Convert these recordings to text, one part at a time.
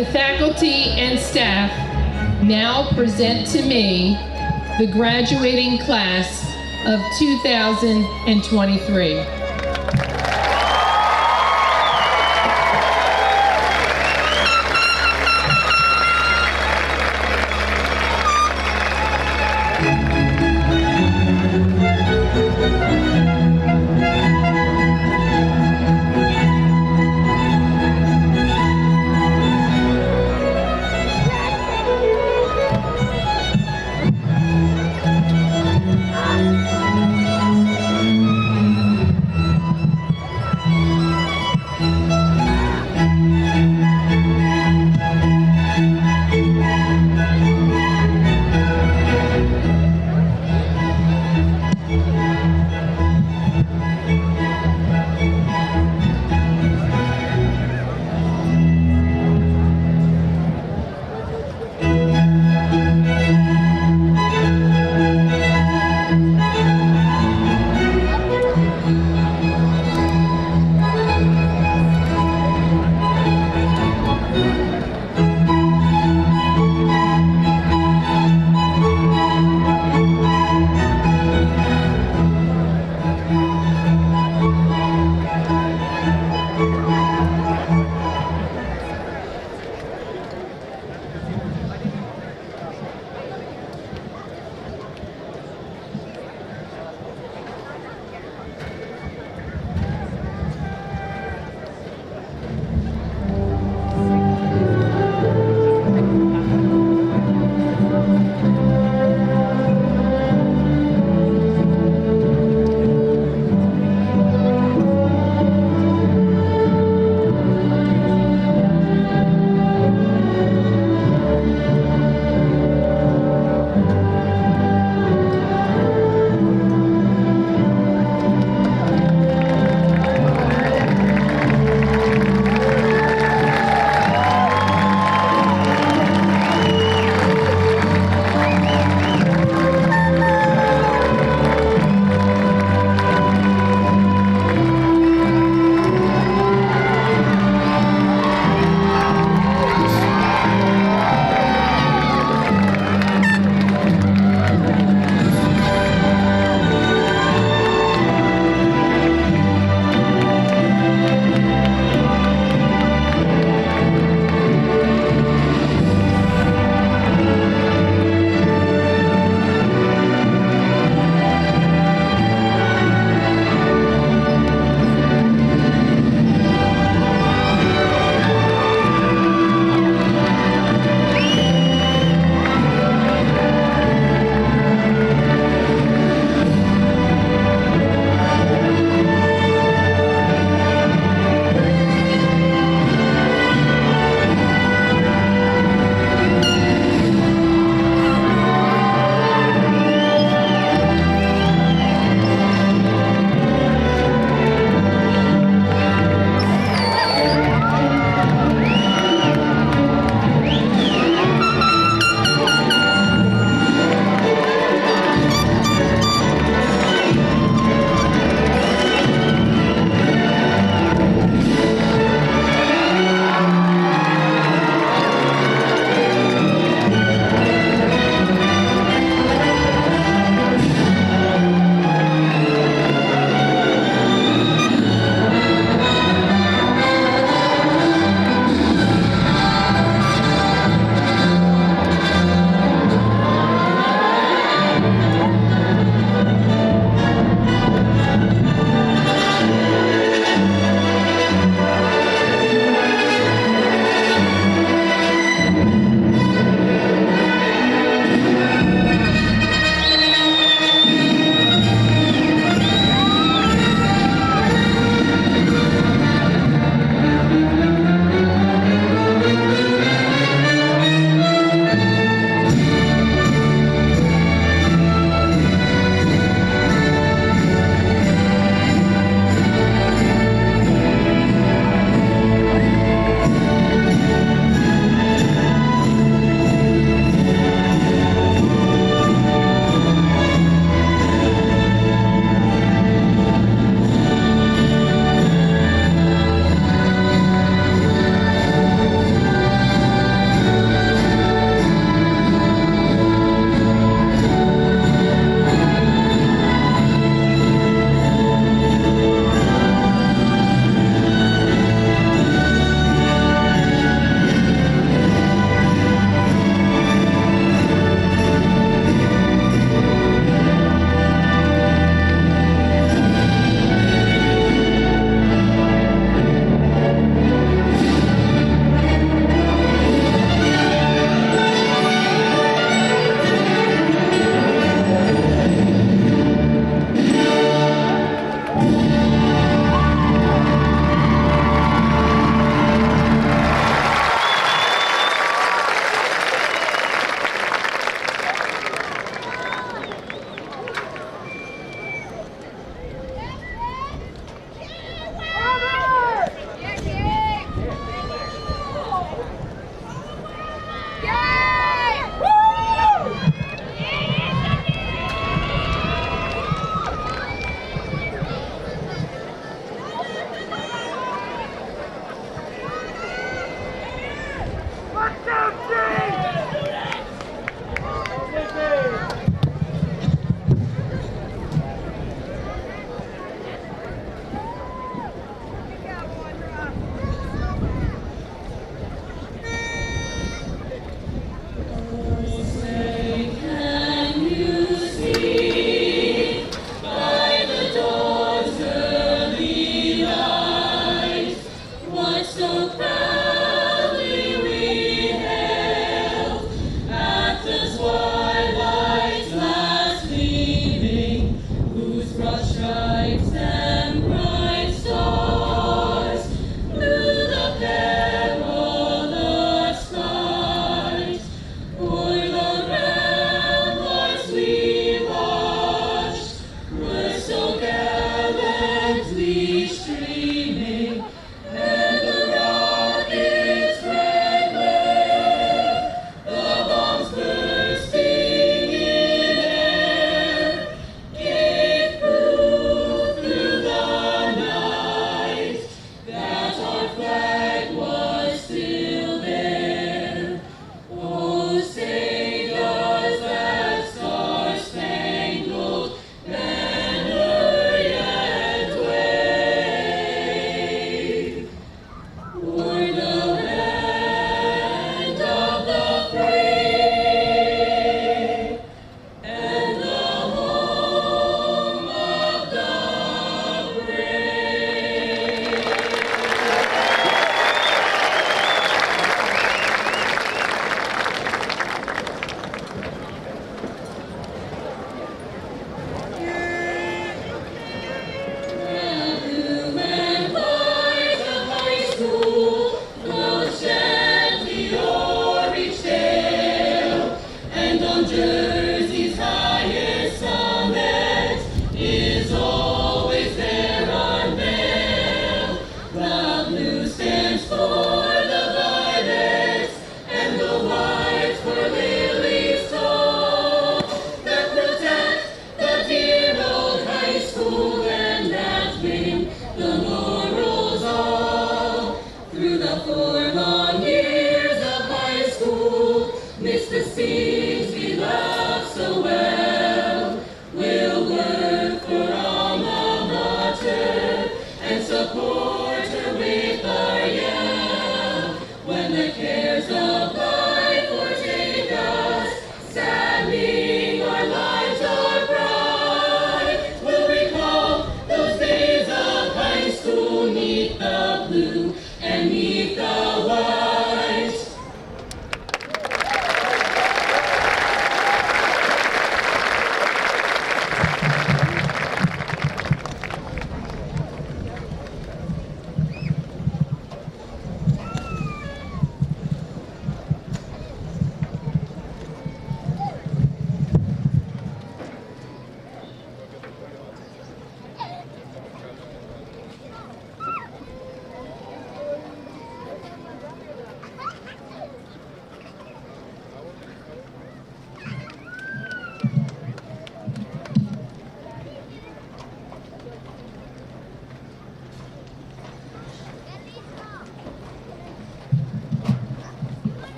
The faculty and staff now present to me the graduating class of 2023.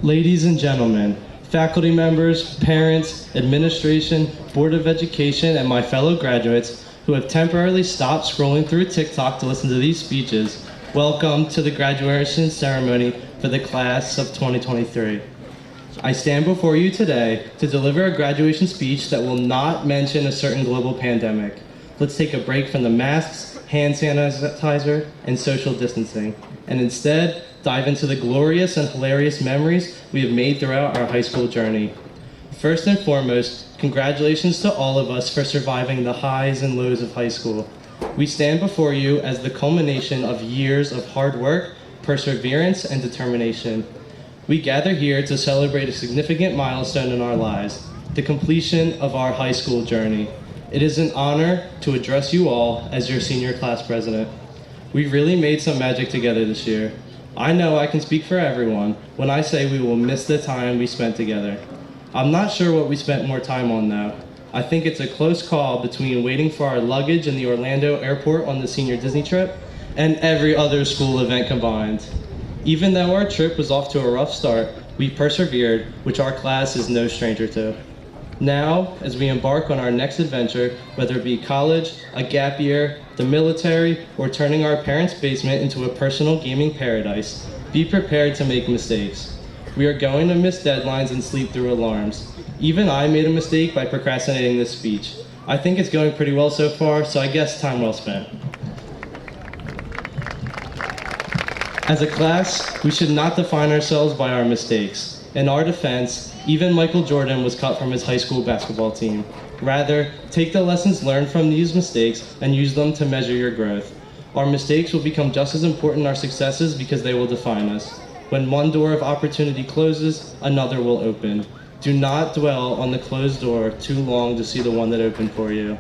Ladies and gentlemen, faculty members, parents, administration, Board of Education, and my fellow graduates who have temporarily stopped scrolling through TikTok to listen to these speeches, welcome to the graduation ceremony for the class of 2023. I stand before you today to deliver a graduation speech that will not mention a certain global pandemic. Let's take a break from the masks, hand sanitizer, and social distancing, and instead dive into the glorious and hilarious memories we have made throughout our high school journey. First and foremost, congratulations to all of us for surviving the highs and lows of high school. We stand before you as the culmination of years of hard work, perseverance, and determination. We gather here to celebrate a significant milestone in our lives, the completion of our high school journey. It is an honor to address you all as your senior class president. We really made some magic together this year. I know I can speak for everyone when I say we will miss the time we spent together. I'm not sure what we spent more time on though. I think it's a close call between waiting for our luggage in the Orlando airport on the senior Disney trip and every other school event combined. Even though our trip was off to a rough start, we persevered, which our class is no stranger to. Now, as we embark on our next adventure, whether it be college, a gap year, the military, or turning our parents' basement into a personal gaming paradise, be prepared to make mistakes. We are going to miss deadlines and sleep through alarms. Even I made a mistake by procrastinating this speech. I think it's going pretty well so far, so I guess time well spent. As a class, we should not define ourselves by our mistakes. In our defense, even Michael Jordan was cut from his high school basketball team. Rather, take the lessons learned from these mistakes and use them to measure your growth. Our mistakes will become just as important in our successes because they will define us. When one door of opportunity closes, another will open. Do not dwell on the closed door too long to see the one that opened for you.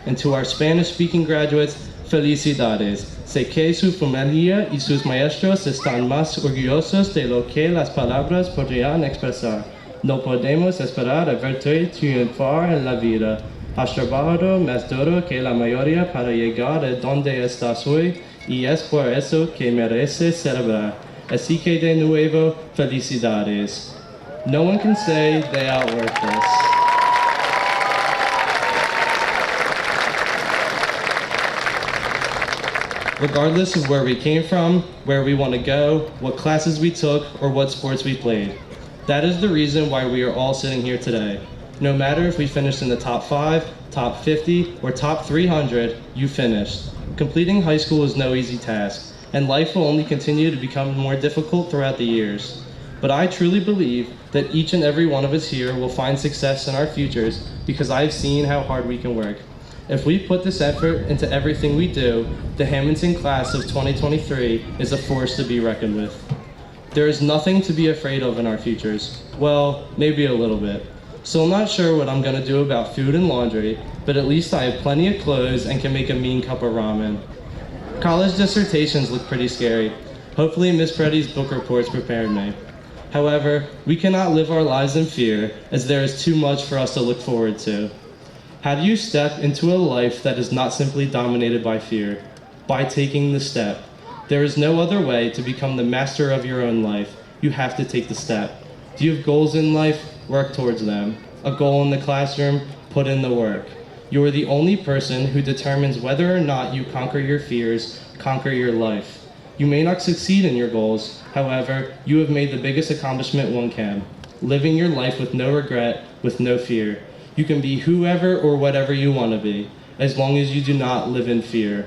And to our Spanish-speaking graduates, felicidades. Sé que su familia y sus maestros están más orgullosos de lo que las palabras podrían expresar. No podemos esperar a verte triunfar en la vida. Has trabajado más duro que la mayoría para llegar a donde estás hoy y es por eso que mereces celebrar. Así que de nuevo, felicidades. No one can say they outwork this. Regardless of where we came from, where we want to go, what classes we took, or what sports we played. That is the reason why we are all sitting here today. No matter if we finished in the top 5, top 50, or top 300, you finished. Completing high school is no easy task, and life will only continue to become more difficult throughout the years. But I truly believe that each and every one of us here will find success in our futures because I've seen how hard we can work. If we put this effort into everything we do, the Hammonton class of 2023 is a force to be reckoned with. There is nothing to be afraid of in our futures. Well, maybe a little bit. Still not sure what I'm gonna do about food and laundry, but at least I have plenty of clothes and can make a mean cup of ramen. College dissertations look pretty scary. Hopefully Miss Preddy's book reports prepared me. However, we cannot live our lives in fear as there is too much for us to look forward to. How do you step into a life that is not simply dominated by fear? By taking the step. There is no other way to become the master of your own life. You have to take the step. Do you have goals in life? Work towards them. A goal in the classroom? Put in the work. You are the only person who determines whether or not you conquer your fears, conquer your life. You may not succeed in your goals. However, you have made the biggest accomplishment one can. Living your life with no regret, with no fear. You can be whoever or whatever you want to be, as long as you do not live in fear.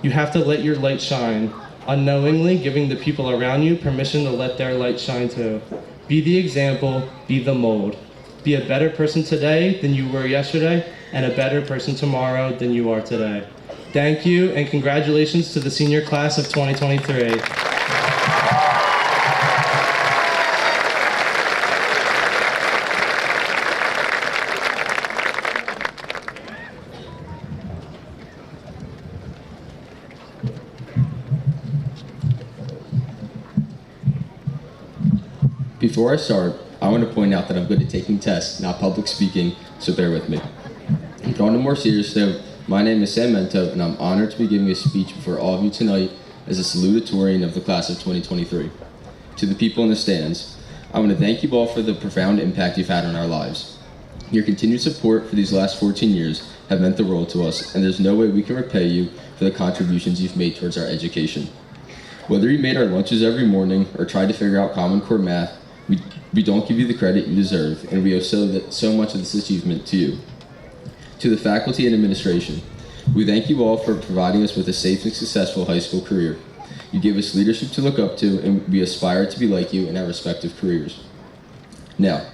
You have to let your light shine, unknowingly giving the people around you permission to let their light shine too. Be the example, be the mold. Be a better person today than you were yesterday, and a better person tomorrow than you are today. Thank you, and congratulations to the senior class of 2023. Before I start, I want to point out that I'm good at taking tests, not public speaking, so bear with me. But on a more serious note, my name is Hammonton, and I'm honored to be giving a speech before all of you tonight as a salutatorian of the class of 2023. To the people in the stands, I want to thank you all for the profound impact you've had on our lives. Your continued support for these last 14 years have meant the world to us, and there's no way we can repay you for the contributions you've made towards our education. Whether you made our lunches every morning or tried to figure out Common Core math, we don't give you the credit you deserve, and we owe so much of this achievement to you. To the faculty and administration, we thank you all for providing us with a safe and successful high school career. You give us leadership to look up to, and we aspire to be like you in our respective careers. Now,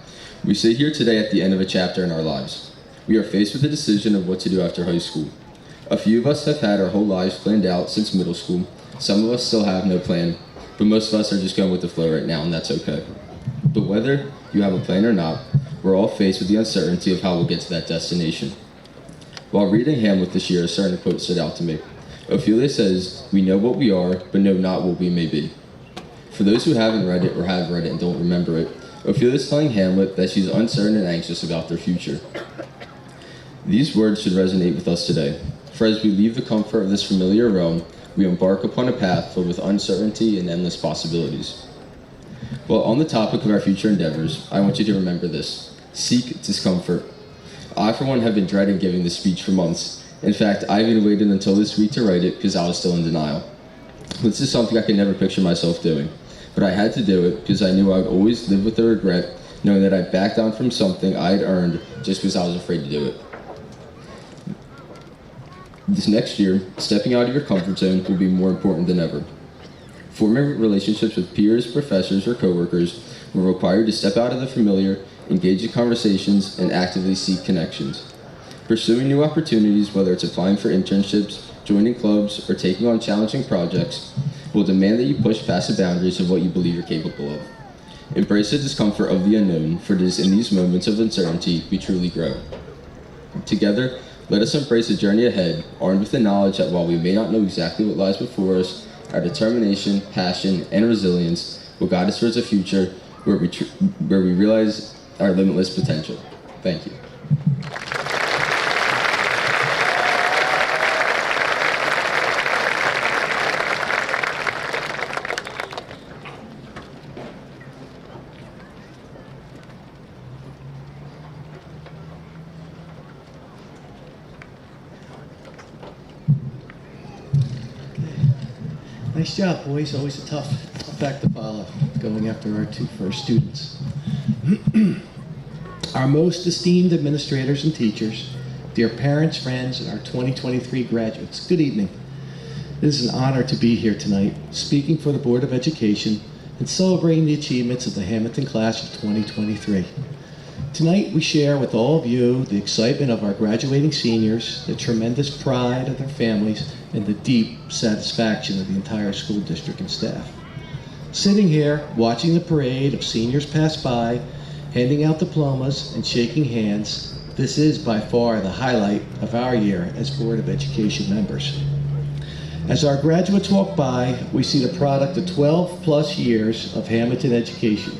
we sit here today at the end of a chapter in our lives. We are faced with the decision of what to do after high school. A few of us have had our whole lives planned out since middle school. Some of us still have no plan, but most of us are just going with the flow right now, and that's okay. But whether you have a plan or not, we're all faced with the uncertainty of how we'll get to that destination. While reading Hamlet this year, a certain quote stood out to me. Ophelia says, "We know what we are, but know not what we may be." For those who haven't read it or have read it and don't remember it, Ophelia is telling Hamlet that she's uncertain and anxious about their future. These words should resonate with us today, for as we leave the comfort of this familiar realm, we embark upon a path filled with uncertainty and endless possibilities. While on the topic of our future endeavors, I want you to remember this: seek discomfort. I, for one, have been dreading giving this speech for months. In fact, I even waited until this week to write it because I was still in denial. This is something I could never picture myself doing, but I had to do it because I knew I would always live with the regret, knowing that I backed down from something I had earned just because I was afraid to do it. This next year, stepping out of your comfort zone will be more important than ever. Forming relationships with peers, professors, or coworkers will require you to step out of the familiar, engage in conversations, and actively seek connections. Pursuing new opportunities, whether it's applying for internships, joining clubs, or taking on challenging projects, will demand that you push past the boundaries of what you believe you're capable of. Embrace the discomfort of the unknown, for it is in these moments of uncertainty we truly grow. Together, let us embrace the journey ahead, armed with the knowledge that while we may not know exactly what lies before us, our determination, passion, and resilience will guide us towards a future where we realize our limitless potential. Thank you. Nice job, boys. Always a tough act to follow, going after our two first students. Our most esteemed administrators and teachers, dear parents, friends, and our 2023 graduates, good evening. It is an honor to be here tonight, speaking for the Board of Education and celebrating the achievements of the Hammonton class of 2023. Tonight, we share with all of you the excitement of our graduating seniors, the tremendous pride of their families, and the deep satisfaction of the entire school district and staff. Sitting here, watching the parade of seniors pass by, handing out diplomas and shaking hands, this is by far the highlight of our year as Board of Education members. As our graduates walk by, we see the product of 12 plus years of Hammonton education.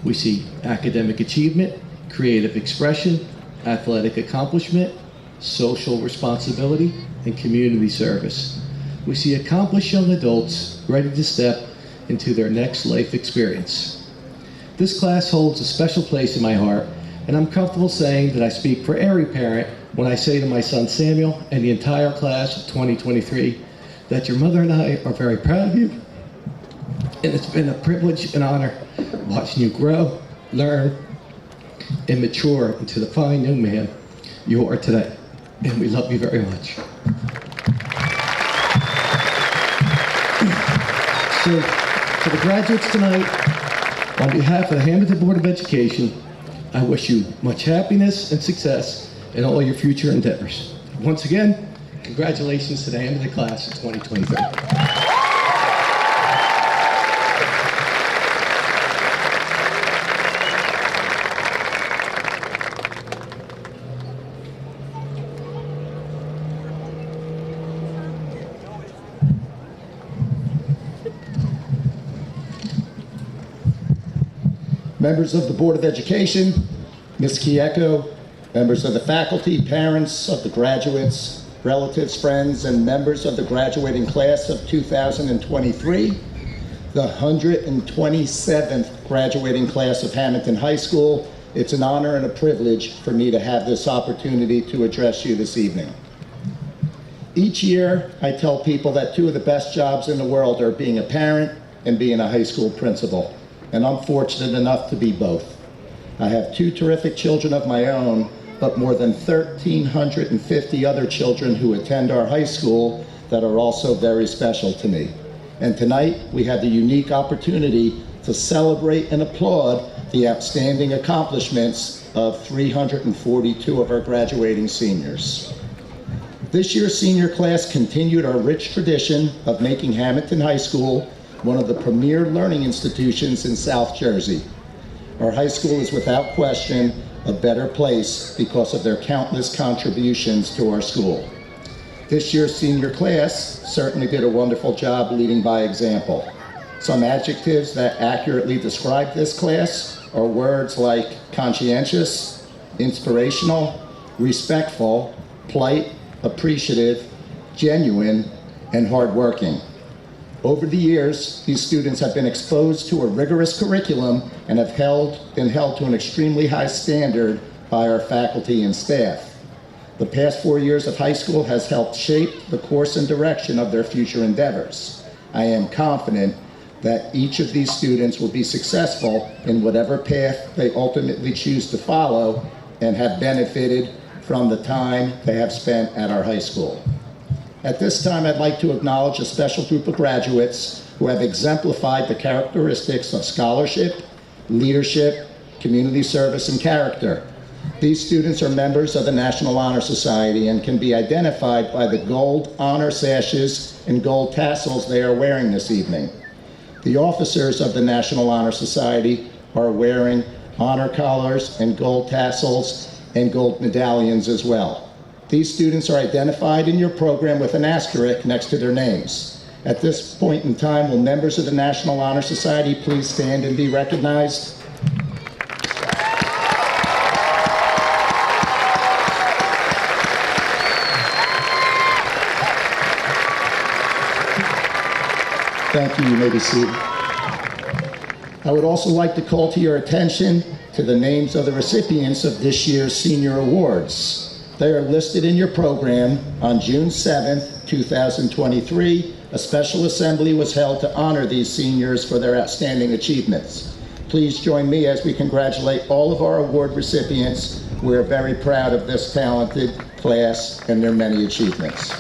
We see academic achievement, creative expression, athletic accomplishment, social responsibility, and community service. We see accomplished young adults ready to step into their next life experience. This class holds a special place in my heart, and I'm comfortable saying that I speak for every parent when I say to my son Samuel and the entire class of 2023 that your mother and I are very proud of you, and it's been a privilege and honor watching you grow, learn, and mature into the fine young man you are today. And we love you very much. So, to the graduates tonight, on behalf of the Hammonton Board of Education, I wish you much happiness and success in all your future endeavors. Once again, congratulations to the Hammonton class of 2023. Members of the Board of Education, Ms. Kieko, members of the faculty, parents of the graduates, relatives, friends, and members of the graduating class of 2023, the 127th graduating class of Hammonton High School, it's an honor and a privilege for me to have this opportunity to address you this evening. Each year, I tell people that two of the best jobs in the world are being a parent and being a high school principal, and I'm fortunate enough to be both. I have two terrific children of my own, but more than 1,350 other children who attend our high school that are also very special to me. And tonight, we have the unique opportunity to celebrate and applaud the outstanding accomplishments of 342 of our graduating seniors. This year's senior class continued our rich tradition of making Hammonton High School one of the premier learning institutions in South Jersey. Our high school is without question a better place because of their countless contributions to our school. This year's senior class certainly did a wonderful job leading by example. Some adjectives that accurately describe this class are words like conscientious, inspirational, respectful, polite, appreciative, genuine, and hardworking. Over the years, these students have been exposed to a rigorous curriculum and have been held to an extremely high standard by our faculty and staff. The past 4 years of high school has helped shape the course and direction of their future endeavors. I am confident that each of these students will be successful in whatever path they ultimately choose to follow and have benefited from the time they have spent at our high school. At this time, I'd like to acknowledge a special group of graduates who have exemplified the characteristics of scholarship, leadership, community service, and character. These students are members of the National Honor Society and can be identified by the gold honor sashes and gold tassels they are wearing this evening. The officers of the National Honor Society are wearing honor collars and gold tassels and gold medallions as well. These students are identified in your program with an asterisk next to their names. At this point in time, will members of the National Honor Society please stand and be recognized? Thank you. You may be seated. I would also like to call to your attention to the names of the recipients of this year's senior awards. They are listed in your program. On June 7th, 2023, a special assembly was held to honor these seniors for their outstanding achievements. Please join me as we congratulate all of our award recipients. We're very proud of this talented class and their many achievements.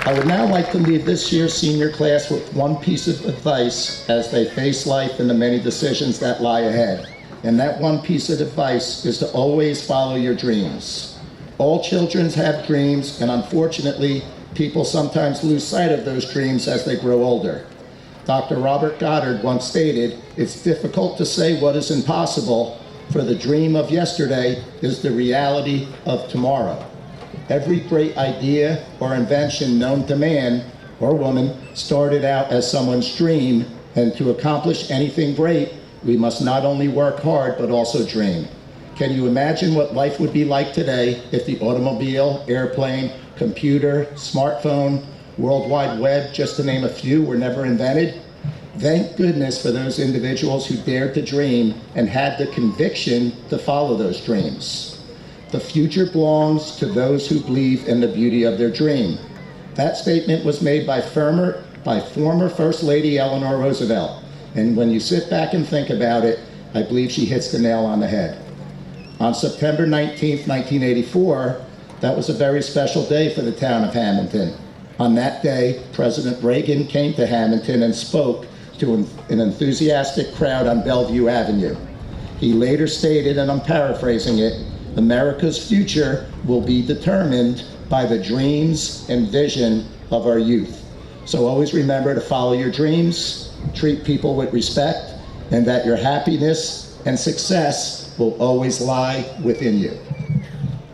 I would now like to leave this year's senior class with one piece of advice as they face life and the many decisions that lie ahead. And that one piece of advice is to always follow your dreams. All children have dreams, and unfortunately, people sometimes lose sight of those dreams as they grow older. Dr. Robert Goddard once stated, "It's difficult to say what is impossible, for the dream of yesterday is the reality of tomorrow." Every great idea or invention known to man or woman started out as someone's dream, and to accomplish anything great, we must not only work hard but also dream. Can you imagine what life would be like today if the automobile, airplane, computer, smartphone, World Wide Web, just to name a few, were never invented? Thank goodness for those individuals who dared to dream and had the conviction to follow those dreams. The future belongs to those who believe in the beauty of their dream. That statement was made by former First Lady Eleanor Roosevelt. And when you sit back and think about it, I believe she hits the nail on the head. On September 19th, 1984, that was a very special day for the town of Hammonton. On that day, President Reagan came to Hammonton and spoke to an enthusiastic crowd on Bellevue Avenue. He later stated, and I'm paraphrasing it, "America's future will be determined by the dreams and vision of our youth." So always remember to follow your dreams, treat people with respect, and that your happiness and success will always lie within you.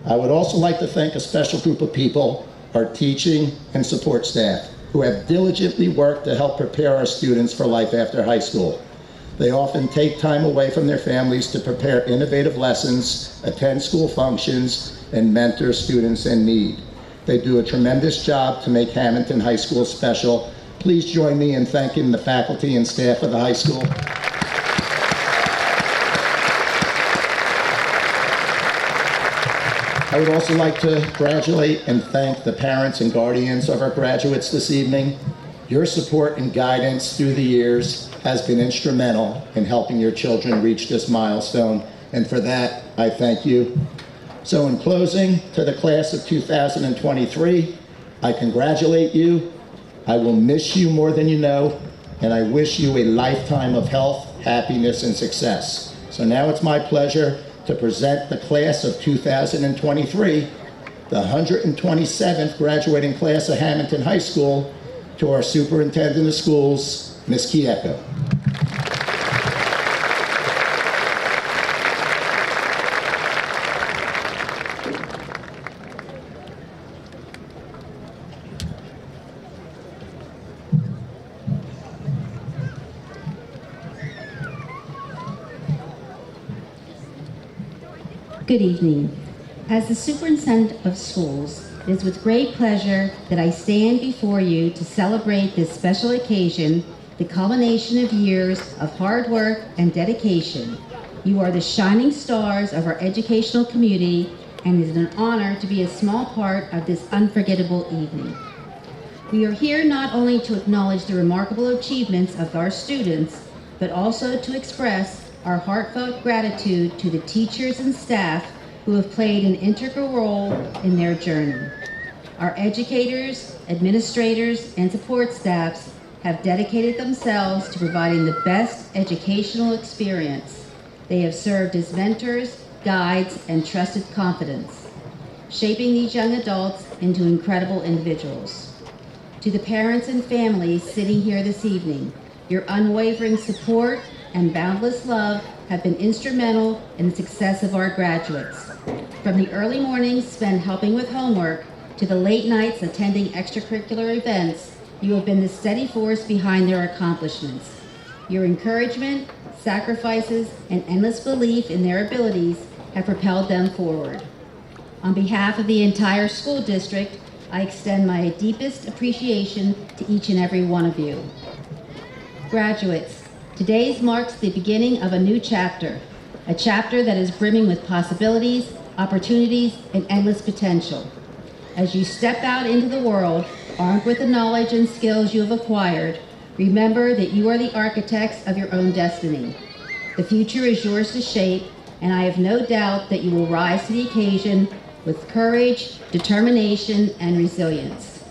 I would also like to thank a special group of people, our teaching and support staff, who have diligently worked to help prepare our students for life after high school. They often take time away from their families to prepare innovative lessons, attend school functions, and mentor students in need. They do a tremendous job to make Hammonton High School special. Please join me in thanking the faculty and staff of the high school. I would also like to congratulate and thank the parents and guardians of our graduates this evening. Your support and guidance through the years has been instrumental in helping your children reach this milestone, and for that, I thank you. So in closing, to the class of 2023, I congratulate you. I will miss you more than you know, and I wish you a lifetime of health, happiness, and success. So now it's my pleasure to present the class of 2023, the 127th graduating class of Hammonton High School, to our Superintendent of Schools, Ms. Kieko. Good evening. As the Superintendent of Schools, it is with great pleasure that I stand before you to celebrate this special occasion, the culmination of years of hard work and dedication. You are the shining stars of our educational community, and it is an honor to be a small part of this unforgettable evening. We are here not only to acknowledge the remarkable achievements of our students, but also to express our heartfelt gratitude to the teachers and staff who have played an integral role in their journey. Our educators, administrators, and support staffs have dedicated themselves to providing the best educational experience. They have served as mentors, guides, and trusted confidants, shaping these young adults into incredible individuals. To the parents and families sitting here this evening, your unwavering support and boundless love have been instrumental in the success of our graduates. From the early mornings spent helping with homework to the late nights attending extracurricular events, you have been the steady force behind their accomplishments. Your encouragement, sacrifices, and endless belief in their abilities have propelled them forward. On behalf of the entire school district, I extend my deepest appreciation to each and every one of you. Graduates, today marks the beginning of a new chapter, a chapter that is brimming with possibilities, opportunities, and endless potential. As you step out into the world, armed with the knowledge and skills you have acquired, remember that you are the architects of your own destiny. The future is yours to shape, and I have no doubt that you will rise to the occasion with courage, determination, and resilience.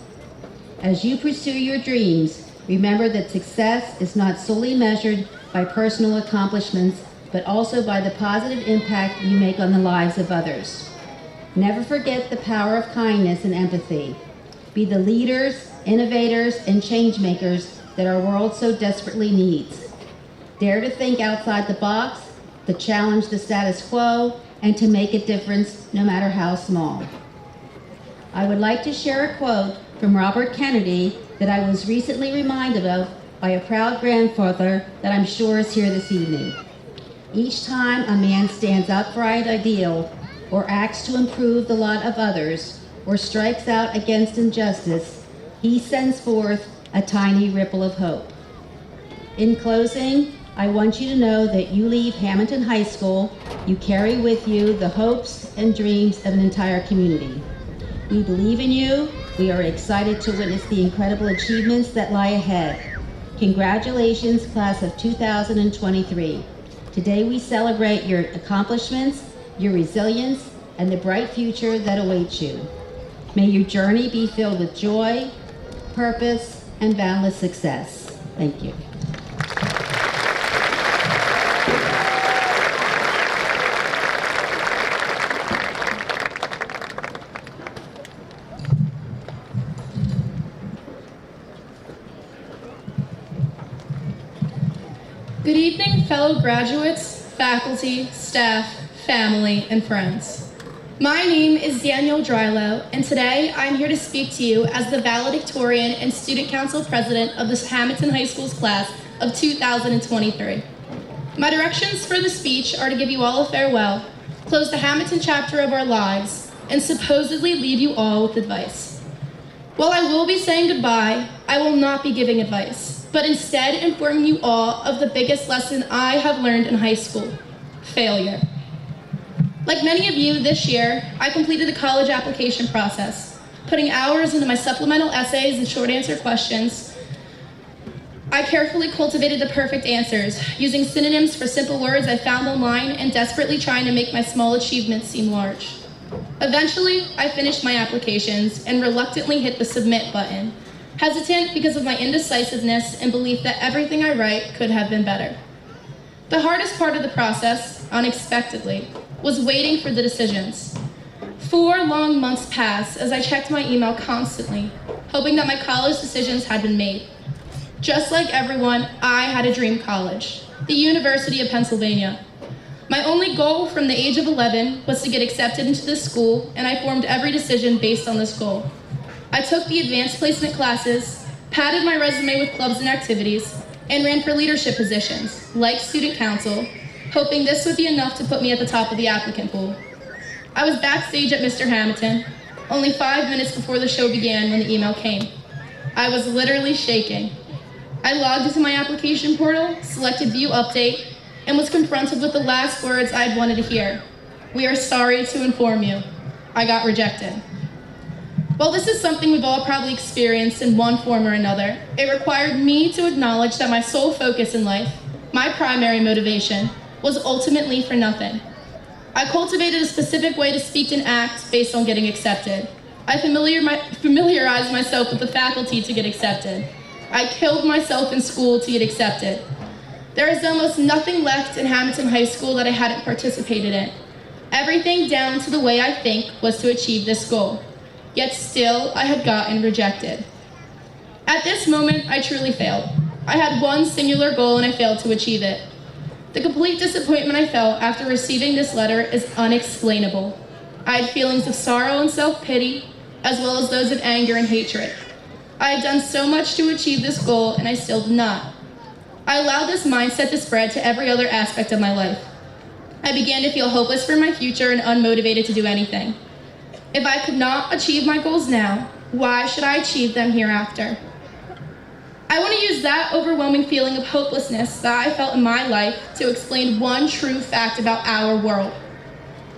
As you pursue your dreams, remember that success is not solely measured by personal accomplishments, but also by the positive impact you make on the lives of others. Never forget the power of kindness and empathy. Be the leaders, innovators, and change makers that our world so desperately needs. Dare to think outside the box, to challenge the status quo, and to make a difference no matter how small. I would like to share a quote from Robert Kennedy that I was recently reminded of by a proud grandfather that I'm sure is here this evening. Each time a man stands up for an ideal, or acts to improve the lot of others, or strikes out against injustice, he sends forth a tiny ripple of hope. In closing, I want you to know that you leave Hammonton High School, you carry with you the hopes and dreams of an entire community. We believe in you. We are excited to witness the incredible achievements that lie ahead. Congratulations, class of 2023. Today we celebrate your accomplishments, your resilience, and the bright future that awaits you. May your journey be filled with joy, purpose, and boundless success. Thank you. Good evening, fellow graduates, faculty, staff, family, and friends. My name is Danielle Drylow, and today I'm here to speak to you as the Valedictorian and Student Council President of the Hammonton High School's class of 2023. My directions for the speech are to give you all a farewell, close the Hammonton chapter of our lives, and supposedly leave you all with advice. While I will be saying goodbye, I will not be giving advice, but instead informing you all of the biggest lesson I have learned in high school: failure. Like many of you, this year, I completed the college application process, putting hours into my supplemental essays and short answer questions. I carefully cultivated the perfect answers, using synonyms for simple words I found online and desperately trying to make my small achievements seem large. Eventually, I finished my applications and reluctantly hit the submit button, hesitant because of my indecisiveness and belief that everything I write could have been better. The hardest part of the process, unexpectedly, was waiting for the decisions. 4 long months passed as I checked my email constantly, hoping that my college decisions had been made. Just like everyone, I had a dream college, the University of Pennsylvania. My only goal from the age of 11 was to get accepted into this school, and I formed every decision based on this goal. I took the advanced placement classes, padded my resume with clubs and activities, and ran for leadership positions, like student council, hoping this would be enough to put me at the top of the applicant pool. I was backstage at Mr. Hammonton, only 5 minutes before the show began when the email came. I was literally shaking. I logged into my application portal, selected View Update, and was confronted with the last words I had wanted to hear. "We are sorry to inform you. I got rejected." While this is something we've all probably experienced in one form or another, it required me to acknowledge that my sole focus in life, my primary motivation, was ultimately for nothing. I cultivated a specific way to speak and act based on getting accepted. I familiarized myself with the faculty to get accepted. I killed myself in school to get accepted. There is almost nothing left in Hammonton High School that I hadn't participated in. Everything down to the way I think was to achieve this goal. Yet still, I had gotten rejected. At this moment, I truly failed. I had one singular goal and I failed to achieve it. The complete disappointment I felt after receiving this letter is unexplainable. I had feelings of sorrow and self-pity, as well as those of anger and hatred. I had done so much to achieve this goal, and I still did not. I allowed this mindset to spread to every other aspect of my life. I began to feel hopeless for my future and unmotivated to do anything. If I could not achieve my goals now, why should I achieve them hereafter? I want to use that overwhelming feeling of hopelessness that I felt in my life to explain one true fact about our world.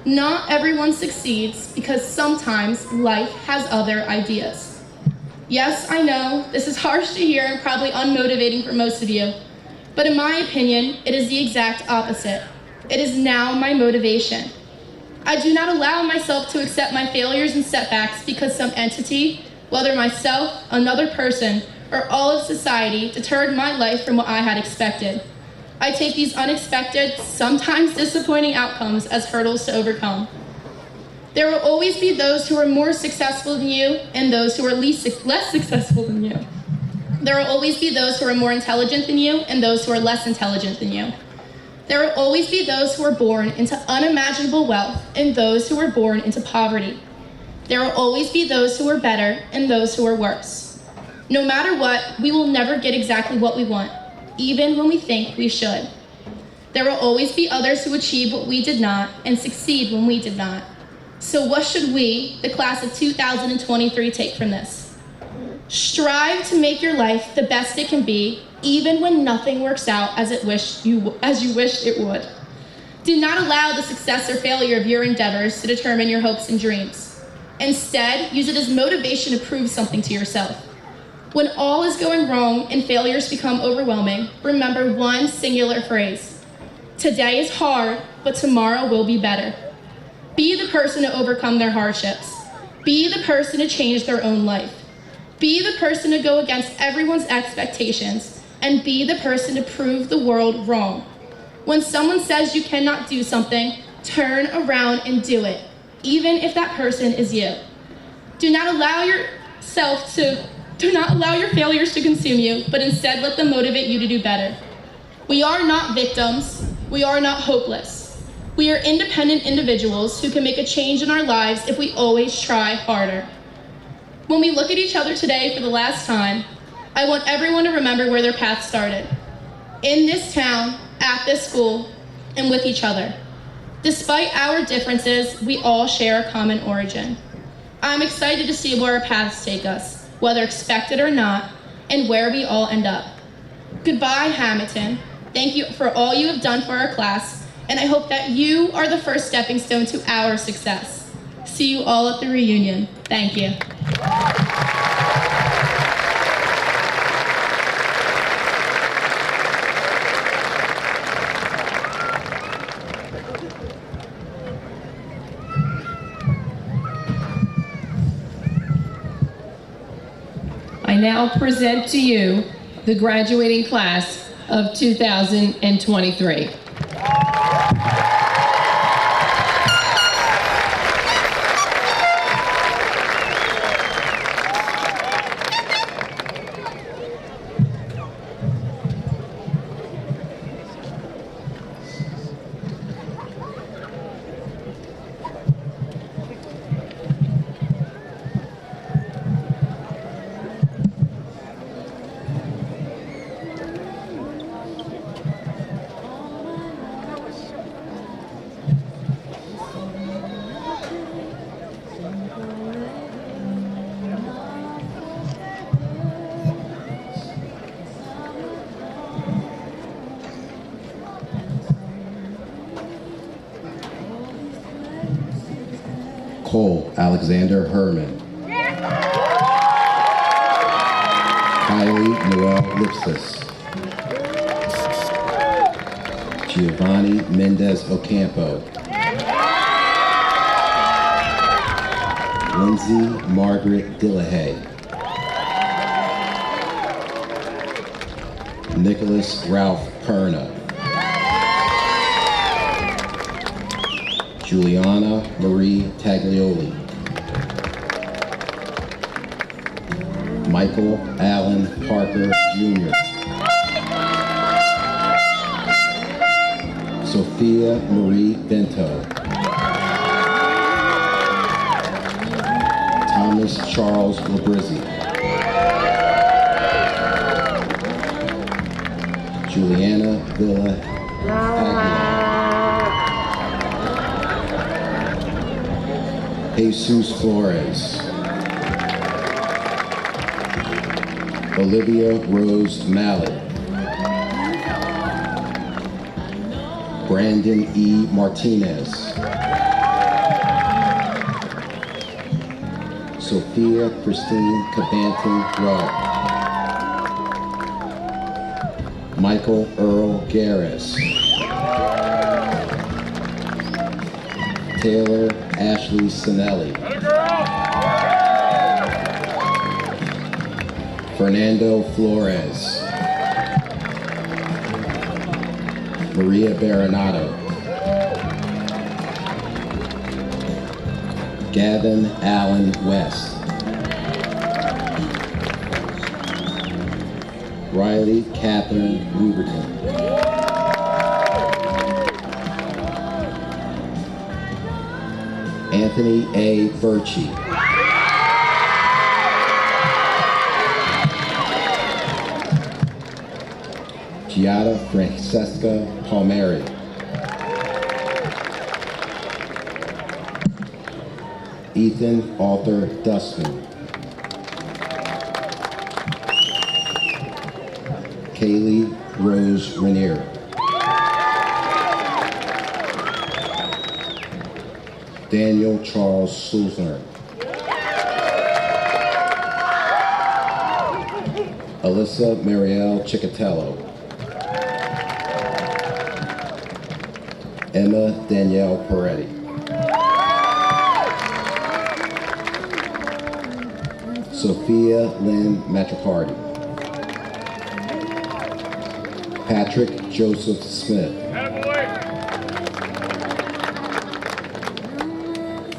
Not everyone succeeds because sometimes life has other ideas. Yes, I know, this is harsh to hear and probably unmotivating for most of you, but in my opinion, it is the exact opposite. It is now my motivation. I do not allow myself to accept my failures and setbacks because some entity, whether myself, another person, or all of society, deterred my life from what I had expected. I take these unexpected, sometimes disappointing outcomes as hurdles to overcome. There will always be those who are more successful than you and those who are less successful than you. There will always be those who are more intelligent than you and those who are less intelligent than you. There will always be those who are born into unimaginable wealth and those who are born into poverty. There will always be those who are better and those who are worse. No matter what, we will never get exactly what we want, even when we think we should. There will always be others who achieve what we did not and succeed when we did not. So what should we, the class of 2023, take from this? Strive to make your life the best it can be, even when nothing works out as you wished it would. Do not allow the success or failure of your endeavors to determine your hopes and dreams. Instead, use it as motivation to prove something to yourself. When all is going wrong and failures become overwhelming, remember one singular phrase: today is hard, but tomorrow will be better. Be the person to overcome their hardships. Be the person to change their own life. Be the person to go against everyone's expectations, and be the person to prove the world wrong. When someone says you cannot do something, turn around and do it, even if that person is you. Do not allow your failures to consume you, but instead let them motivate you to do better. We are not victims. We are not hopeless. We are independent individuals who can make a change in our lives if we always try harder. When we look at each other today for the last time, I want everyone to remember where their path started. In this town, at this school, and with each other. Despite our differences, we all share a common origin. I'm excited to see where our paths take us, whether expected or not, and where we all end up. Goodbye, Hammonton. Thank you for all you have done for our class, and I hope that you are the first stepping stone to our success. See you all at the reunion. Thank you. I now present to you the graduating class of 2023. Cole Alexander Herman. Kylie Noel Lipsis. Giovanni Mendez Ocampo. Lindsay Margaret Dillahay. Nicholas Ralph Perna. Juliana Marie Taglioli. Michael Allen Parker Jr. Sophia Marie Bento. Thomas Charles Labrizzi. Juliana Villa Aguilar. Jesus Flores. Olivia Rose Mallet. Brandon E. Martinez. Sophia Christine Cabanton Rowe. Michael Earl Garris. Taylor Ashley Sinelli. Fernando Flores. Maria Baronato. Gavin Allen West. Riley Catherine Ruberton. Anthony A. Birchie. Giada Francesca Palmieri. Ethan Arthur Dustman. Kaylee Rose Rainier. Daniel Charles Sulzner. Alyssa Marielle Chickatello. Emma Danielle Peretti. Sophia Lynn Matricardi. Patrick Joseph Smith.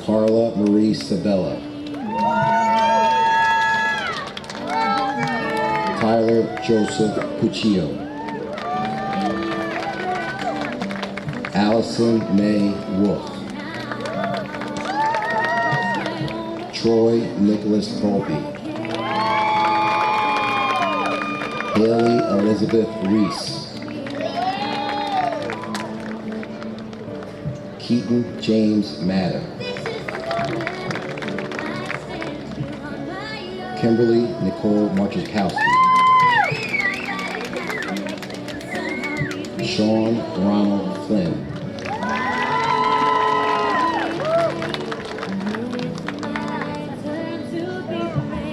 Carla Marie Sabella. Tyler Joseph Puccio. Allison May Wolf. Troy Nicholas Volpe. Haley Elizabeth Reese. Keaton James Madden. Kimberly Nicole Marchikowski. Sean Ronald Flynn.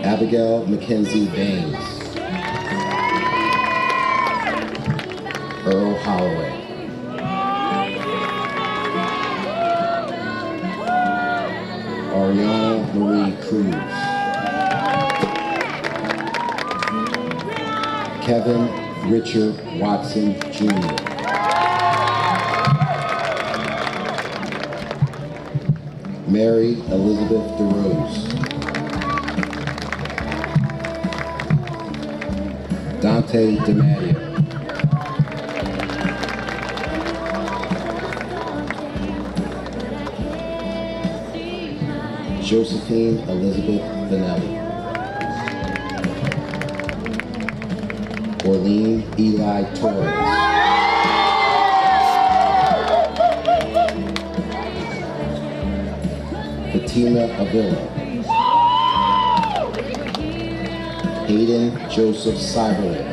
Abigail Mackenzie Baines. Earl Holloway. Ariana Marie Cruz. Kevin Richard Watson Jr. Mary Elizabeth DeRose. Dante DiMatteo. Josephine Elizabeth Vanelli. Orlean Eli Torres. Fatima Avila. Hayden Joseph Cyberlin.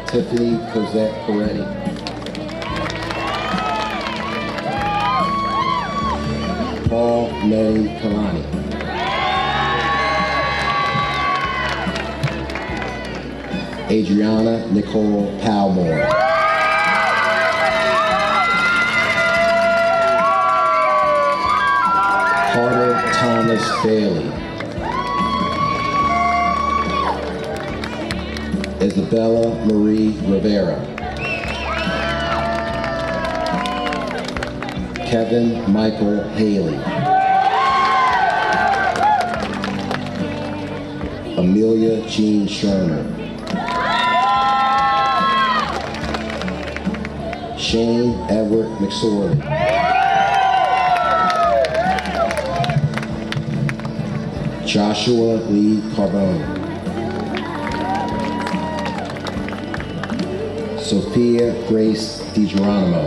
Tiffany Cosette Peretti. Paul Mary Kalani. Adriana Nicole Palmore. Carter Thomas Bailey. Isabella Marie Rivera. Kevin Michael Haley. Amelia Jean Sherner. Shane Edward McSorley. Joshua Lee Carbone. Sophia Grace DiGeronimo.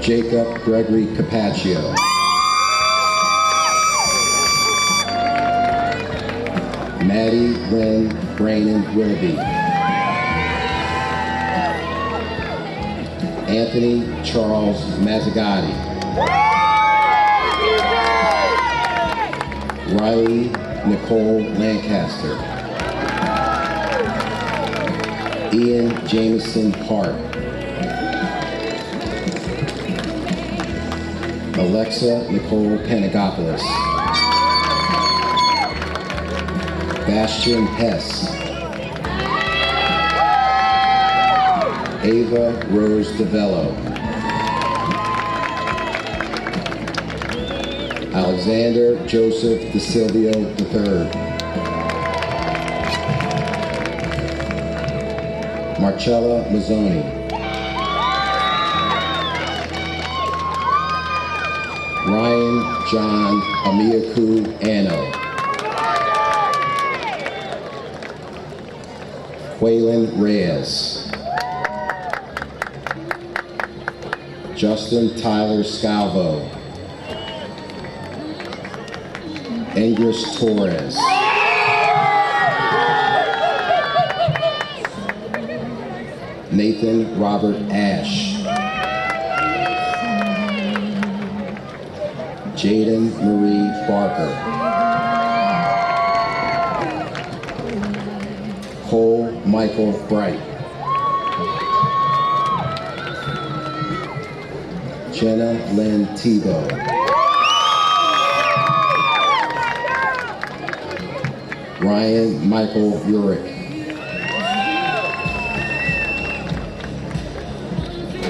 Jacob Gregory Capaccio. Maddie Lynn Brannon Willoughby. Anthony Charles Mazzagatti. Riley Nicole Lancaster. Ian Jameson Hart. Alexa Nicole Panagopoulos. Bastian Hess. Ava Rose DeVello. Alexander Joseph DeSilvio III. Marcella Mazzoni. Ryan John Amiaku Anno. Waylon Reyes. Justin Tyler Scalvo. Ingris Torres. Nathan Robert Ash. Jaden Marie Barker. Cole Michael Bright. Jenna Lynn Tebow. Ryan Michael Urick.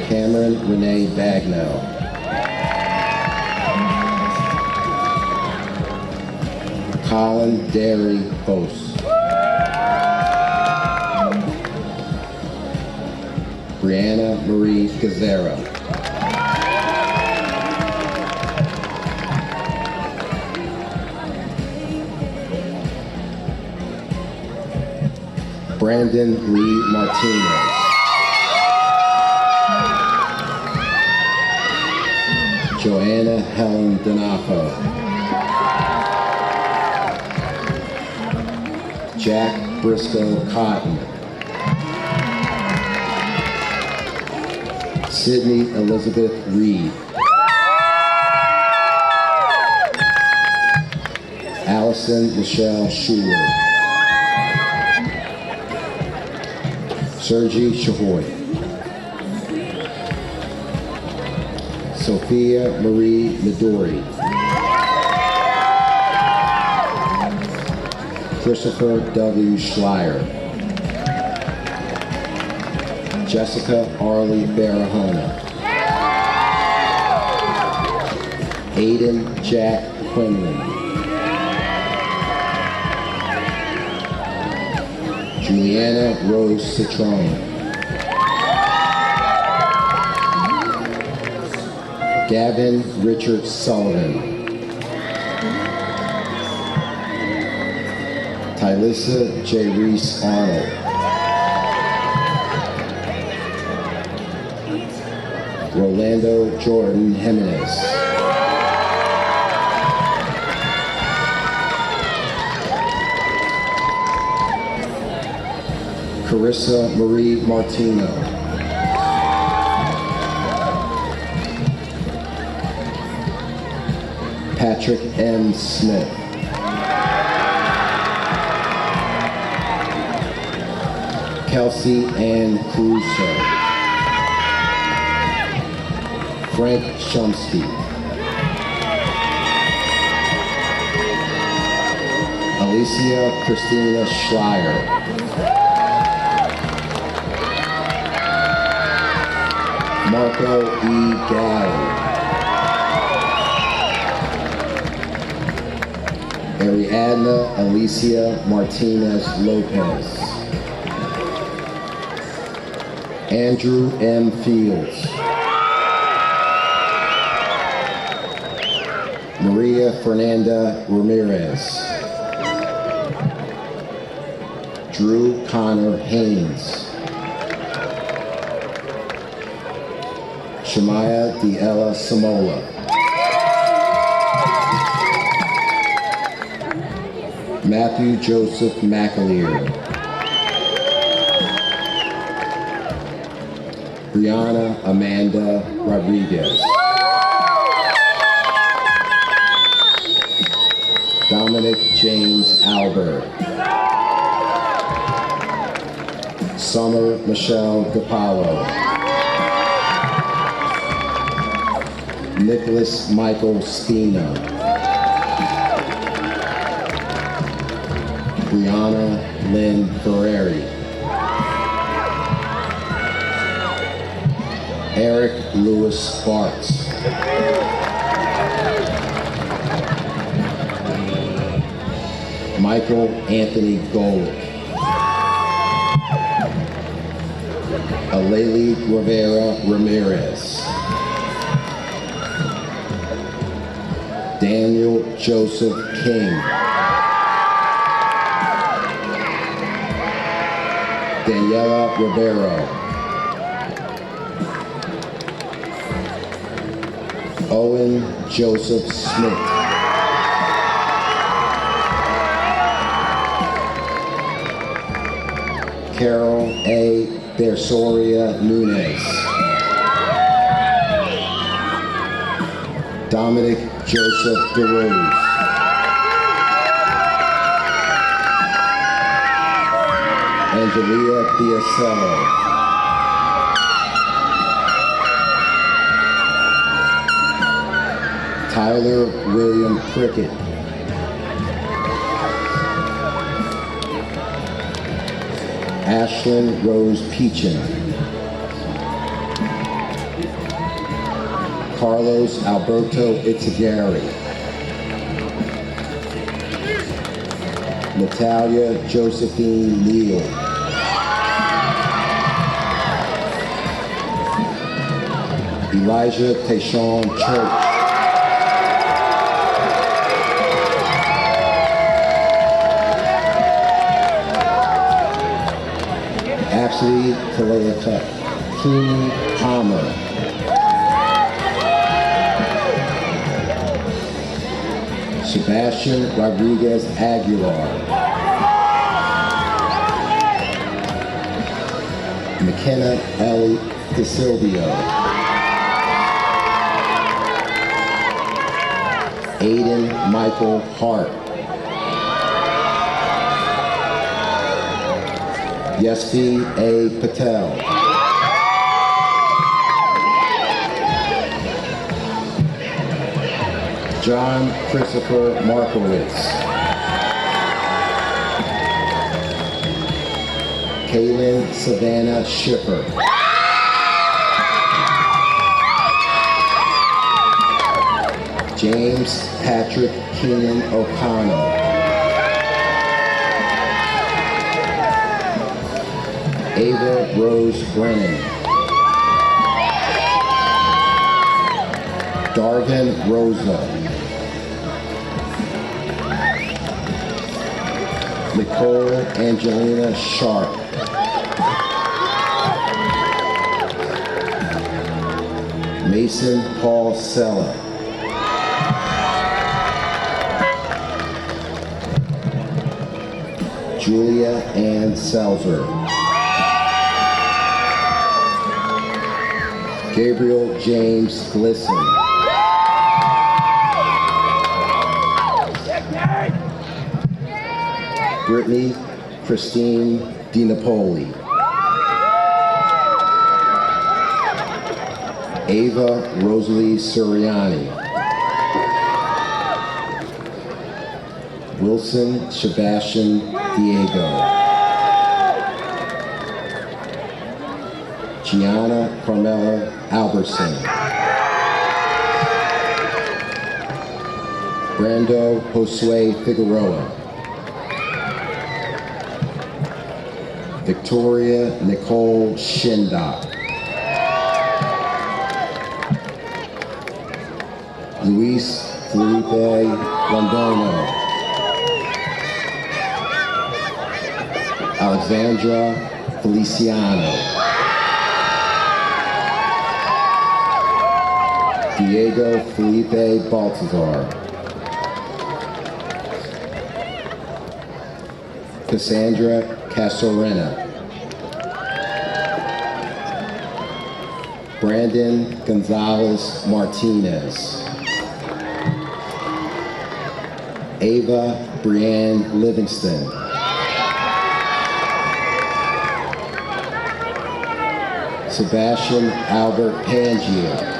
Cameron Renee Bagnell. Colin Derry Bose. Brianna Marie Gazzara. Brandon Lee Martinez. Joanna Helen Donato. Jack Briscoe Cotton. Sydney Elizabeth Reed. Allison Michelle Schuler. Sergi Shahoy. Sophia Marie Midori. Christopher W. Schleier. Jessica Arlie Barahona. Aiden Jack Quinlan. Juliana Rose Citron. Gavin Richard Sullivan. Tylissa J. Reese Arnold. Rolando Jordan Jimenez. Carissa Marie Martino. Patrick M. Smith. Kelsey Ann Caruso. Frank Shumsky. Alicia Christina Schleier. Marco E. Galley. Ariadna Alicia Martinez Lopez. Andrew M. Fields. Maria Fernanda Ramirez. Drew Connor Haynes. Shemaya Diella Samola. Matthew Joseph McAleer. Brianna Amanda Rodriguez. Dominic James Albert. Summer Michelle DePaulo. Nicholas Michael Spina. Brianna Lynn Ferreri. Eric Lewis Sparks. Michael Anthony Golick. Aleli Rivera Ramirez. Daniel Joseph King. Daniela Rivero. Owen Joseph Smith. Carol A. Bersoria Nunez. Dominic Joseph DeRose. Angelia Biasello. Tyler William Prickett. Ashlyn Rose Peachin. Carlos Alberto Itzagari. Natalia Josephine Neal. Elijah Tayshawn Church. Cassidy Kalea Keenan Palmer. Sebastian Rodriguez Aguilar. McKenna Ellie DeSilvio. Aiden Michael Hart. Yesvi A. Patel. John Christopher Markowitz. Kaylin Savannah Schiffer. James Patrick Keenan O'Connell. Ava Rose Brennan. Darvin Rosa. Nicole Angelina Sharp. Mason Paul Sella. Julia Ann Selzer. Gabriel James Glisson. Brittany Christine DiNapoli. Ava Rosalie Suriani. Wilson Sebastian Diego. Gianna Carmela Albertson. Brando Josue Figueroa. Victoria Nicole Shindock. Luis Felipe Londono. Alexandra Feliciano. Diego Felipe Baltazar. Cassandra Casorena. Brandon Gonzalez Martinez. Ava Brianne Livingston. Sebastian Albert Pangea.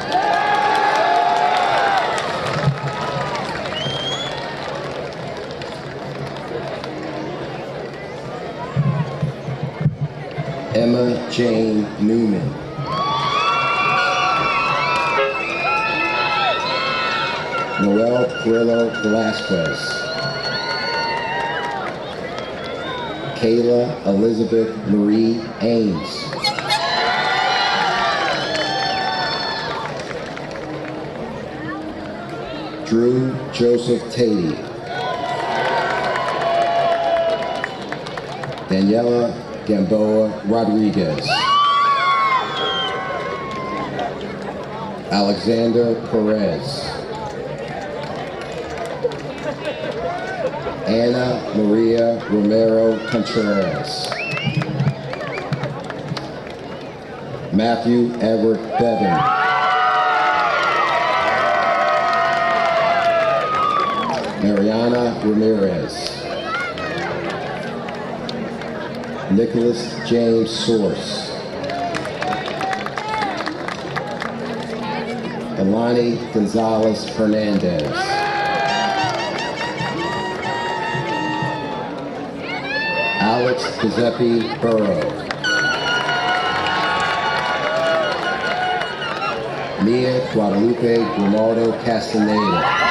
Emma Jane Newman. Noel Carrillo Velasquez. Kayla Elizabeth Marie Ames. Drew Joseph Tatey. Daniela Gamboa Rodriguez. Alexander Perez. Ana Maria Romero Contreras. Matthew Edward Bevan. Mariana Ramirez. Nicholas James Source. Elani Gonzalez Hernandez. Alex Giuseppe Burrow. Mia Guadalupe Grimaldo Castaneda.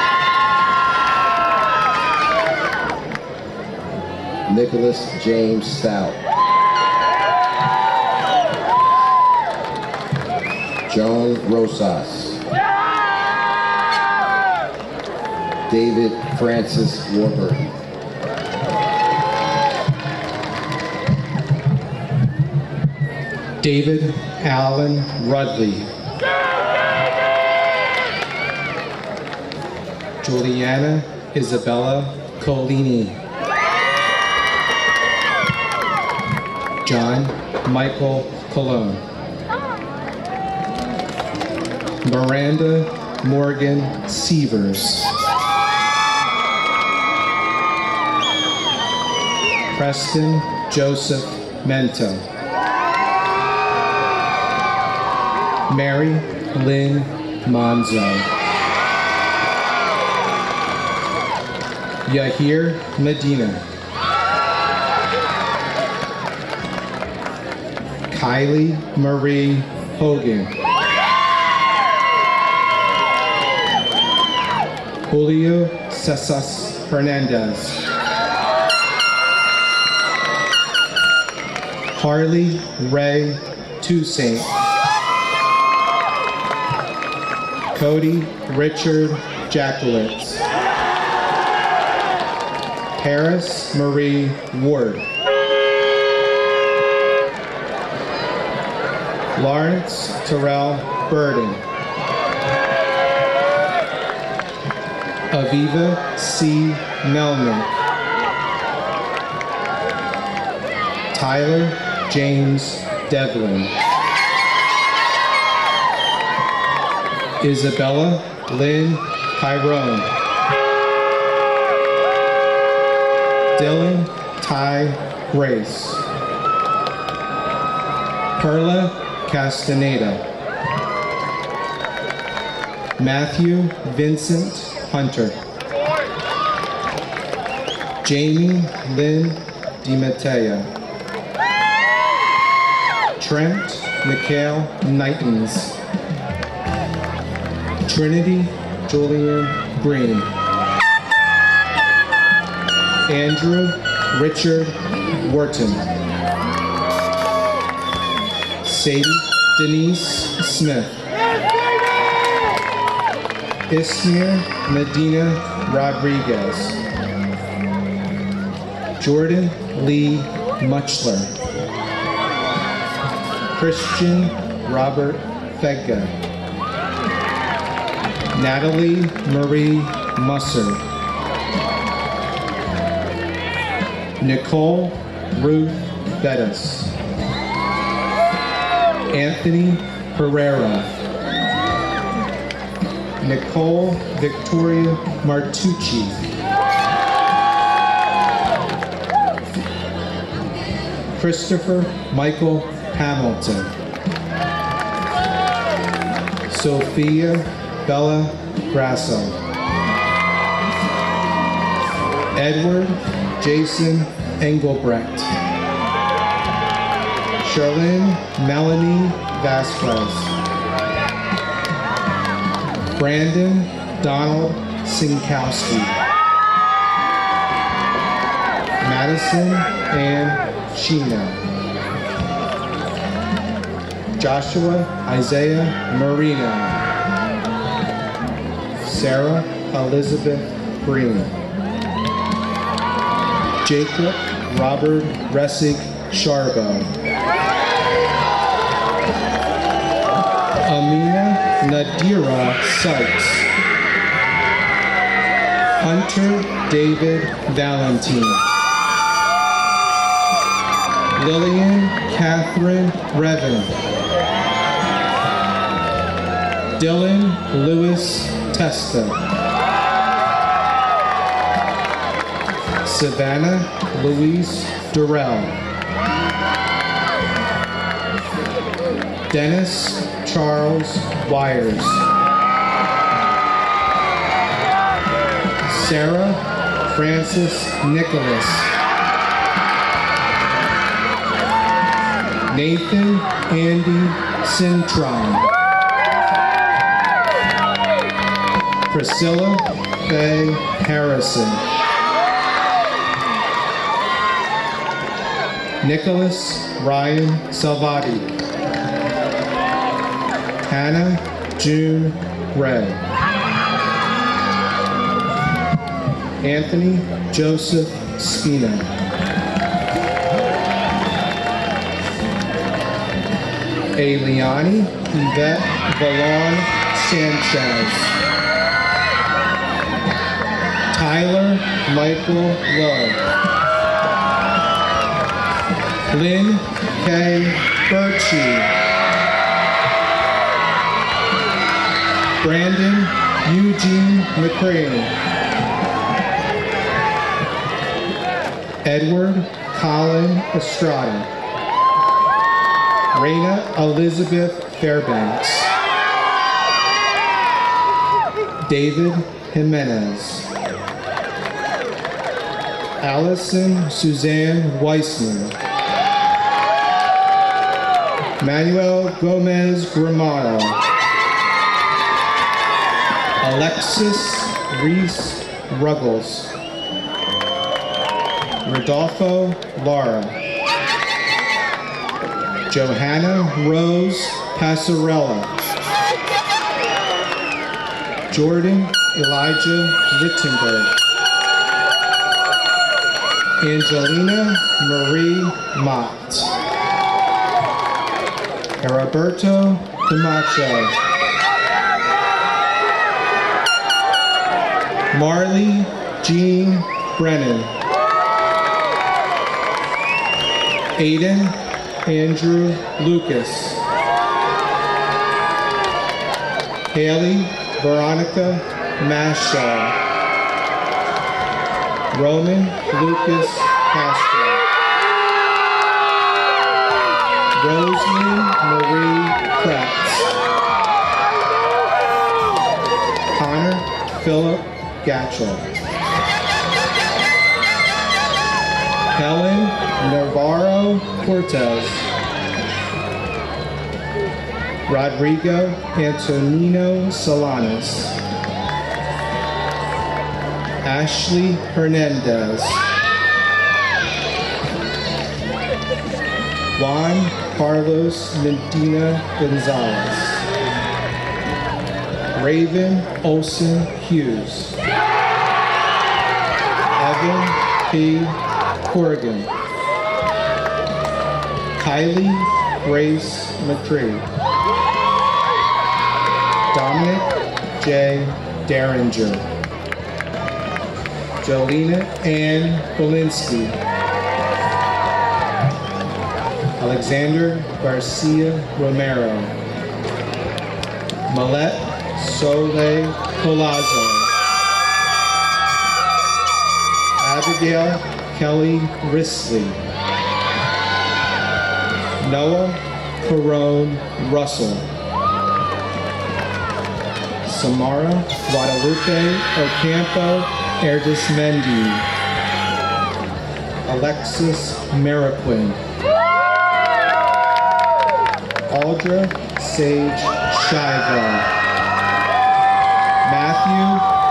Nicholas James Stout. Joan Rosas. David Francis Warburton. David Allen Rudley. Juliana Isabella Colini. John Michael Colon. Miranda Morgan Sievers. Preston Joseph Mento. Mary Lynn Monzo. Yahir Medina. Kylie Marie Hogan. Julio Cesar Hernandez. Harley Ray Toussaint. Cody Richard Jackelitz. Harris Marie Ward. Lawrence Terrell Burden. Aviva C. Melnick. Tyler James Devlin. Isabella Lynn Tyrone. Dylan Ty Grace. Perla Castaneda. Matthew Vincent Hunter. Jamie Lynn DiMatteo. Trent Mikhail Knightons. Trinity Julian Green. Andrew Richard Wharton. Sadie Denise Smith. Ismir Medina Rodriguez. Jordan Lee Muchler. Christian Robert Fegga. Natalie Marie Musser. Nicole Ruth Bettis. Anthony Herrera. Nicole Victoria Martucci. Christopher Michael Hamilton. Sophia Bella Grasso. Edward Jason Engelbrecht. Charlene Melanie Vasquez. Brandon Donald Sinkowski. Madison Ann Sheena. Joshua Isaiah Marino. Sarah Elizabeth Green. Jacob Robert Ressig Sharbo. Amina Nadira Sykes. Hunter David Valentine. Lillian Catherine Revan. Dylan Lewis Testa. Savannah Louise Durrell. Dennis Charles Wires. Sarah Francis Nicholas. Nathan Andy Cintron. Priscilla Faye Harrison. Nicholas Ryan Salvati. Hannah June Ray. Anthony Joseph Spina. Eliani Yvette Valon Sanchez. Tyler Michael Lowe. Lynn K. Birchie. Brandon Eugene McCrane. Edward Colin Estrada. Raina Elizabeth Fairbanks. David Jimenez. Allison Suzanne Weissman. Manuel Gomez Gramado. Alexis Reese Ruggles. Rodolfo Lara. Johanna Rose Passarella. Jordan Elijah Rittenberg. Angelina Marie Mott. Heriberto Camacho. Marley Jean Brennan. Aiden Andrew Lucas. Haley Veronica Mashal. Roman Lucas Castro. Rosamund Marie Kratz. Connor Philip Gatchell. Helen Navarro Cortez. Rodrigo Antonino Solanas. Ashley Hernandez. Juan Carlos Medina Gonzalez. Raven Olson Hughes. Evan P. Corrigan. Kylie Grace McCree. Dominic J. Derringer. Jolena Ann Belinsky. Alexander Garcia Romero. Malette Soleil Colazo. Abigail Kelly Risley. Noah Carone Russell. Samara Guadalupe Ocampo Erdismendi. Alexis Mariquin. Aldra Sage Shiva. Matthew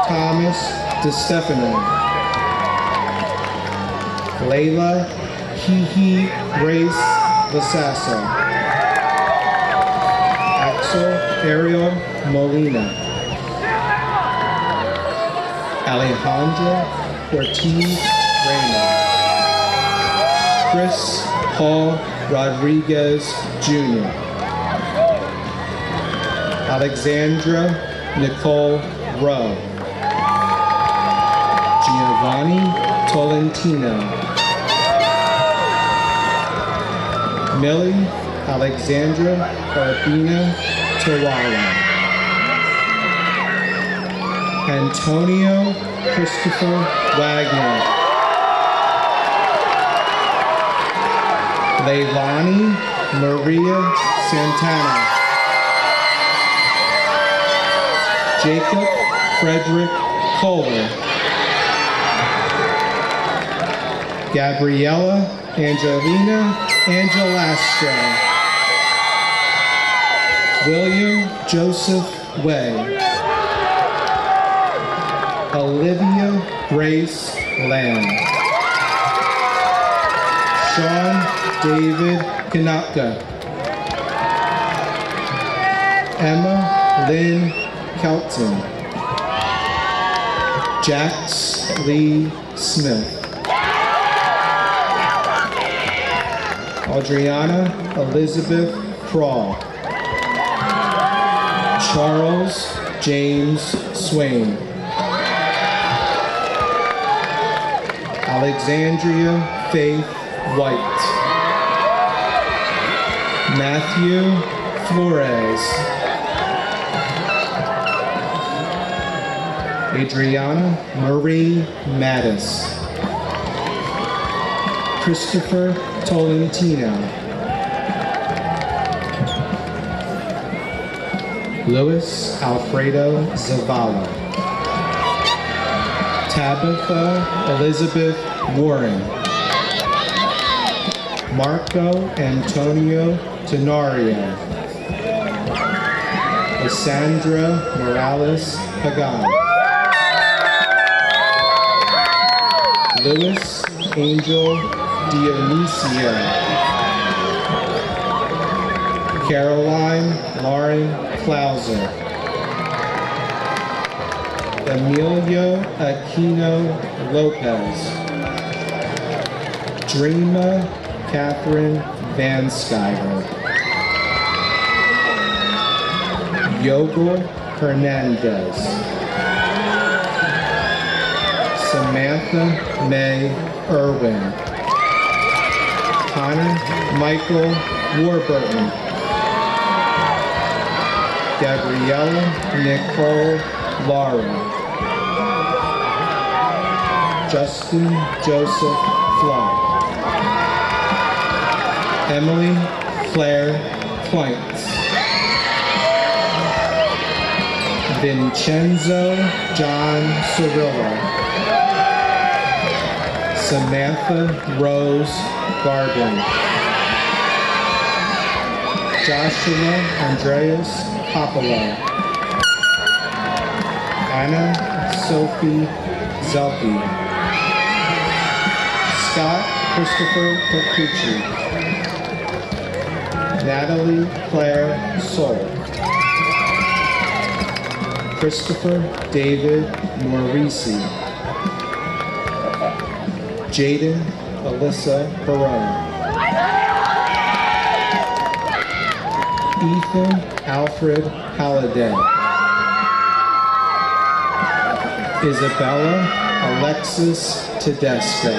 Thomas DeStefano. Layla Hihi Grace Lasasso. Axel Ariel Molina. Alejandra Ortiz Reyna. Chris Paul Rodriguez Jr. Alexandra Nicole Rowe. Giovanni Tolentino. Millie Alexandra Urbina Tawala. Antonio Christopher Wagner. Leilani Maria Santana. Jacob Frederick Kohler. Gabriella Angelina Angelastro. William Joseph Way. Olivia Grace Lamb. Sean David Kanaka. Emma Lynn Kelton. Jax Lee Smith. Adriana Elizabeth Crawl. Charles James Swain. Alexandria Faith White. Matthew Flores. Adriana Marie Mattis. Christopher Tolentino. Luis Alfredo Zavala. Tabitha Elizabeth Warren. Marco Antonio Tenario. Lysandra Morales Pagan. Louis Angel Dionisio. Caroline Lauren Clauser. Emilio Aquino Lopez. Dreama Catherine Van Skyver. Yogel Hernandez. Samantha May Irwin. Connor Michael Warburton. Gabriella Nicole Lara. Justin Joseph Flood. Emily Claire Planks. Vincenzo John Cirillo. Samantha Rose Garden. Joshua Andreas Popolo. Anna Sophie Zelke. Scott Christopher Pacucci. Natalie Claire Soul. Christopher David Morisi. Jaden Alyssa Barone. Ethan Alfred Halliday. Isabella Alexis Tedesco.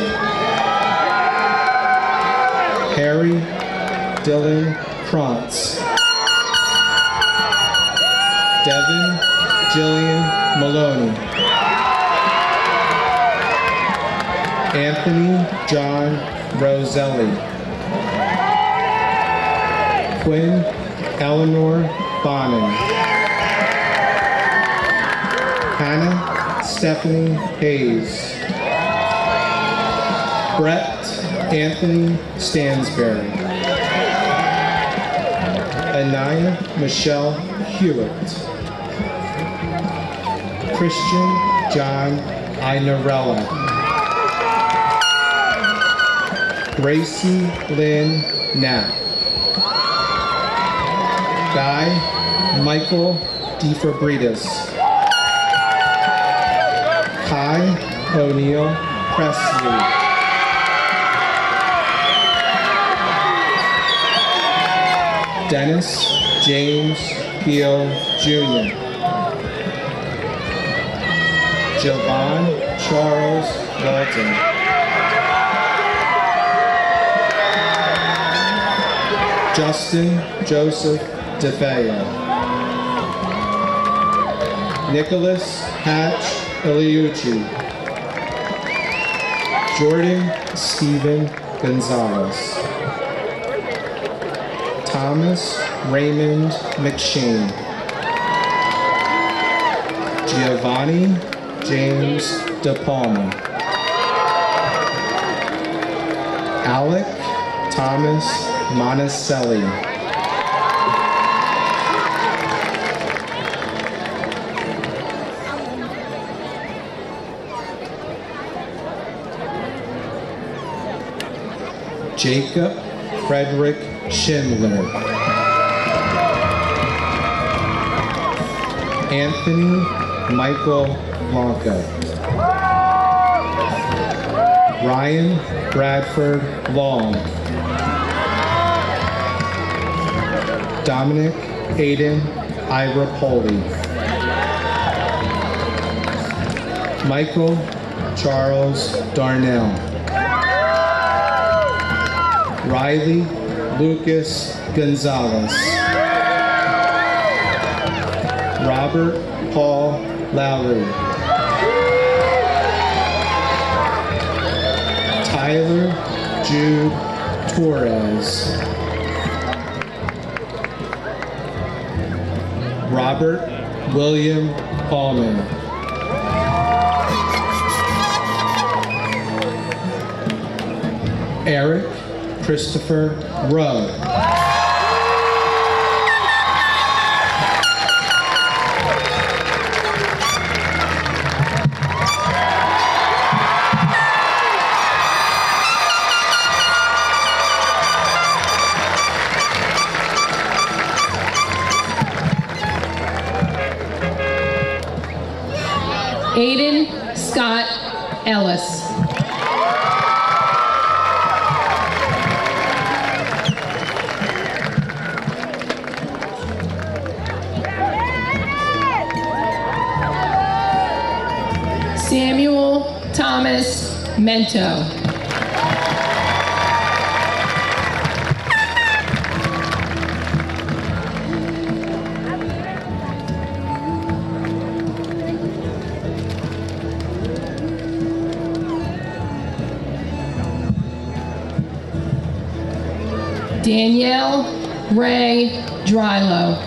Harry Dylan Krantz. Devin Jillian Maloney. Anthony John Roselli. Quinn Eleanor Bonin. Hannah Stephanie Hayes. Brett Anthony Stansberry. Anaya Michelle Hewitt. Christian John Inarella. Gracie Lynn Knapp. Guy Michael DeFabritas. Kai O'Neill Presley. Dennis James Peel Jr. Jovan Charles Walton. Justin Joseph DeFeo. Nicholas Hatch Iliucci. Jordan Stephen Gonzalez. Thomas Raymond McShane. Giovanni James De Palma. Alec Thomas Monticelli. Jacob Frederick Schindler. Anthony Michael Blanco. Ryan Bradford Long. Dominic Aiden Ira Poley. Michael Charles Darnell. Riley Lucas Gonzalez. Robert Paul Lowry. Tyler Jude Torres. Robert William Allman. Eric Christopher Rowe. Aiden Scott Ellis. Samuel Thomas Mento. Danielle Ray Drylow.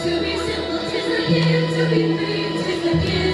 To be simple, 'tis a gift to be free, 'tis a gift.